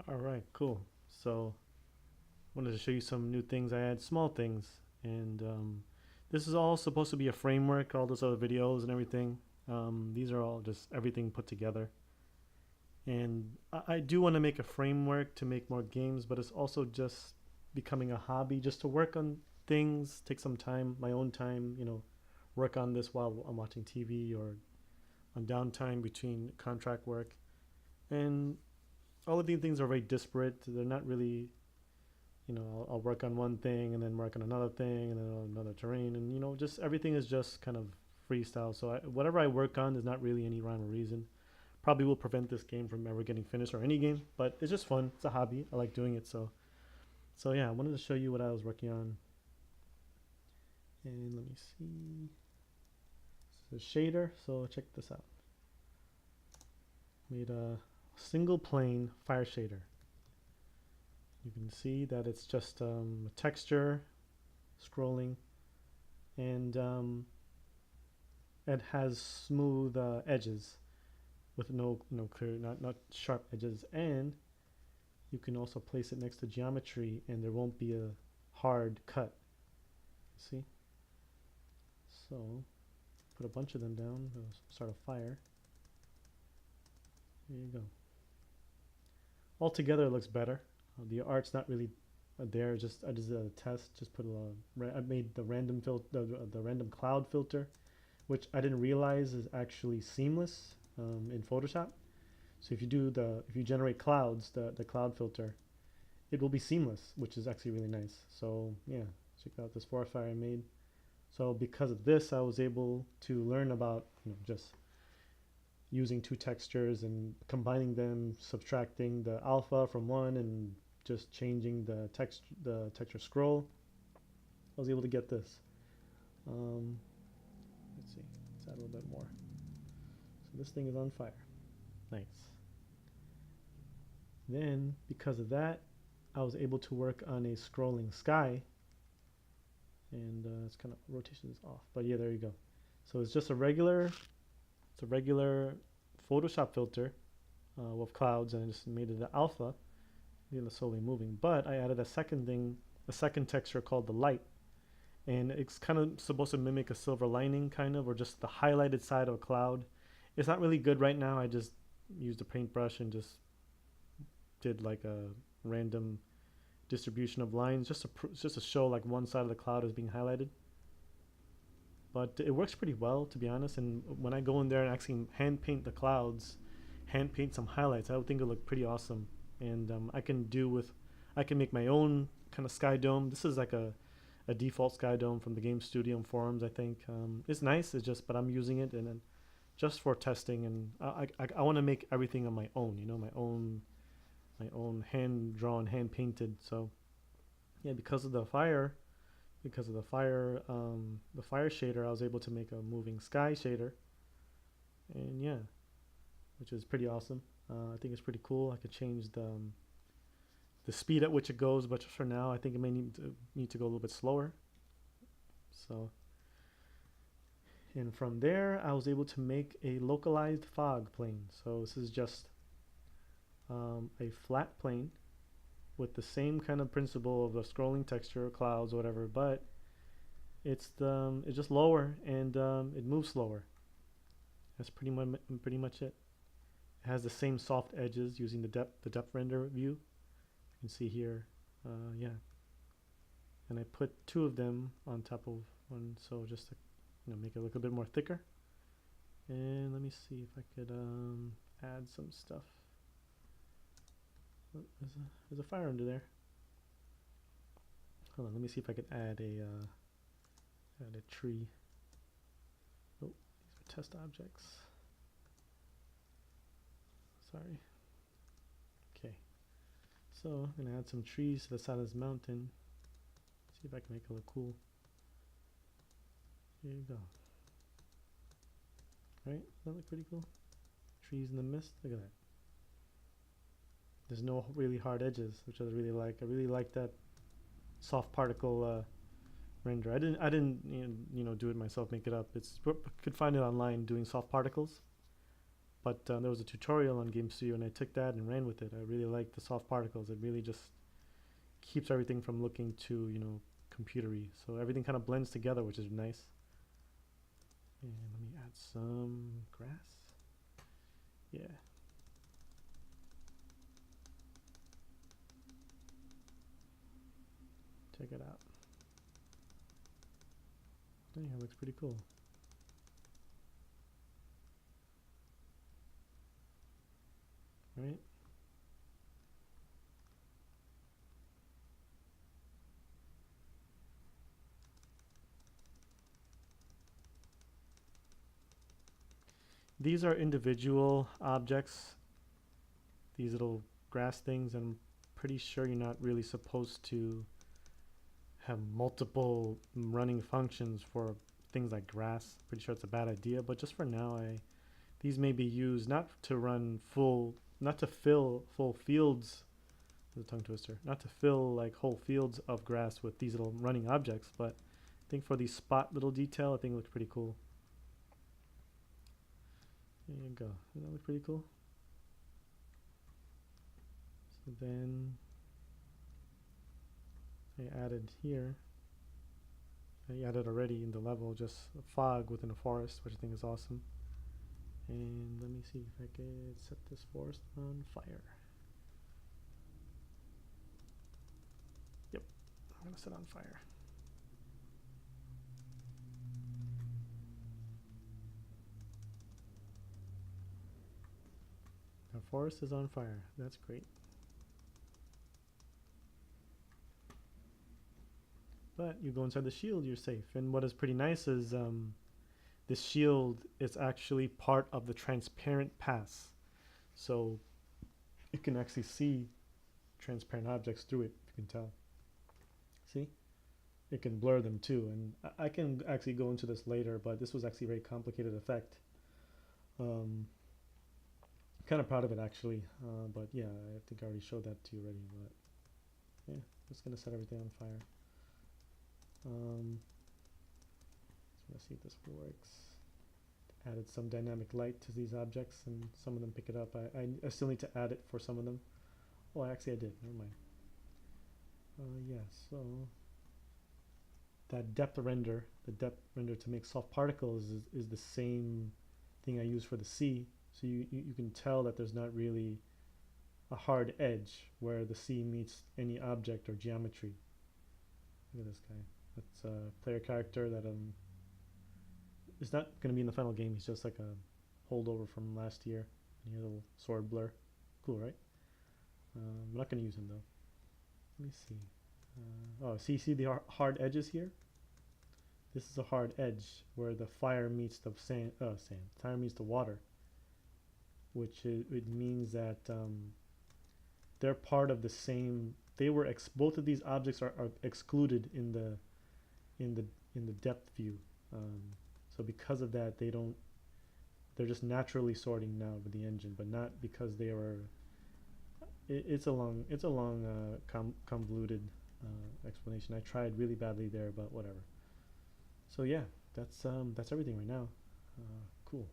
All right, cool. So, wanted to show you some new things I had, small things, and this is all supposed to be a framework. All those other videos and everything. These are all just everything put together. And I do want to make a framework to make more games, but it's also just becoming a hobby, just to work on things, take some time, my own time, work on this while I'm watching TV or on downtime between contract work. And all of these things are very disparate. They're not really, I'll work on one thing and then work on another thing and then another terrain. And, just everything is just kind of freestyle. So whatever I work on, there's not really any rhyme or reason. Probably will prevent this game from ever getting finished or any game, but it's just fun. It's a hobby. I like doing it. So yeah, I wanted to show you what I was working on. And let me see. It's a shader. So check this out. Made a single plane fire shader. You can see that it's just a texture scrolling, and it has smooth edges with no clear, not sharp edges. And you can also place it next to geometry and there won't be a hard cut. See? So put a bunch of them down, start a fire. There you go. Altogether it looks better. The art's not really there. Just I just did a test. Just put I made the random the random cloud filter, which I didn't realize is actually seamless in Photoshop. So if you generate clouds, the cloud filter, it will be seamless, which is actually really nice. So yeah, check out this forest fire I made. So because of this, I was able to learn about just using two textures and combining them, subtracting the alpha from one and just changing the texture scroll. I was able to get this. Let's see, let's add a little bit more. So this thing is on fire. Nice. Then because of that, I was able to work on a scrolling sky, and it's kind of rotation is off, but yeah, there you go. So it's just a regular Photoshop filter with clouds, and I just made it an alpha. It's slowly moving, but I added a second texture called the light, and it's kind of supposed to mimic a silver lining, kind of, or just the highlighted side of a cloud. It's not really good right now. I just used a paintbrush and just did like a random distribution of lines just to show like one side of the cloud is being highlighted. But it works pretty well, to be honest. And when I go in there and actually hand paint the clouds, hand paint some highlights, I would think it would look pretty awesome. And I can make my own kind of sky dome. This is like a default sky dome from the game studio forums, I think. It's nice. It's just, but I'm using it and then just for testing. And I want to make everything on my own. My own hand drawn, hand painted. So yeah, because of the fire the fire shader, I was able to make a moving sky shader, and yeah, which is pretty awesome. I think it's pretty cool. I could change the speed at which it goes, but for now I think it may need to go a little bit slower. So, and from there I was able to make a localized fog plane. So this is just a flat plane with the same kind of principle of the scrolling texture, clouds, whatever, but it's just lower, and it moves slower. That's pretty much it. It has the same soft edges using the depth render view. You can see here, yeah. And I put two of them on top of one, so just to make it look a bit more thicker. And let me see if I could add some stuff. Oh, there's a fire under there. Hold on, let me see if I can add a tree. Oh, these are test objects. Sorry. Okay, so I'm gonna add some trees to the side of this mountain. See if I can make it look cool. Here you go. Right? Does that look pretty cool? Trees in the mist. Look at that. There's no really hard edges, which I really like. I really like that soft particle render. I didn't do it myself, make it up. Could find it online doing soft particles. but there was a tutorial on Game Studio, and I took that and ran with it. I really like the soft particles. It really just keeps everything from looking too, computery. So everything kind of blends together, which is nice. And let me add some grass. Yeah. Check it out. Yeah, it looks pretty cool. Right? These are individual objects, these little grass things, and I'm pretty sure you're not really supposed to have multiple running functions for things like grass. Pretty sure it's a bad idea, but just for now, these may be used not to run not to fill full fields, the tongue twister, not to fill like whole fields of grass with these little running objects, but I think for these spot little detail, I think it looks pretty cool. There you go. Doesn't that look pretty cool? So then I added here, I added already in the level just a fog within a forest, which I think is awesome. And let me see if I can set this forest on fire. Yep, I'm gonna set on fire. The forest is on fire. That's great. But you go inside the shield, you're safe. And what is pretty nice is this shield is actually part of the transparent pass. So you can actually see transparent objects through it, if you can tell. See? It can blur them too. And I can actually go into this later, but this was actually a very complicated effect. Kind of proud of it actually, but yeah, I think I already showed that to you already. But yeah, just gonna set everything on fire. Just wanna see if this works. Added some dynamic light to these objects, and some of them pick it up. I still need to add it for some of them. Oh, actually I did. Never mind. Yeah, so that depth render, the depth render to make soft particles is the same thing I use for the sea. So you can tell that there's not really a hard edge where the sea meets any object or geometry. Look at this guy. That's a player character that is not going to be in the final game. He's just like a holdover from last year. And he has a little sword blur. Cool, right? I'm not going to use him though. Let me see. Oh, see the hard edges here? This is a hard edge where the fire meets the fire meets the water, which it means that they're part of the same. Both of these objects are excluded in the depth view. So because of that, they're just naturally sorting now with the engine, but not because they were. It's a long convoluted explanation. I tried really badly there, but whatever. So yeah, that's everything right now. Cool.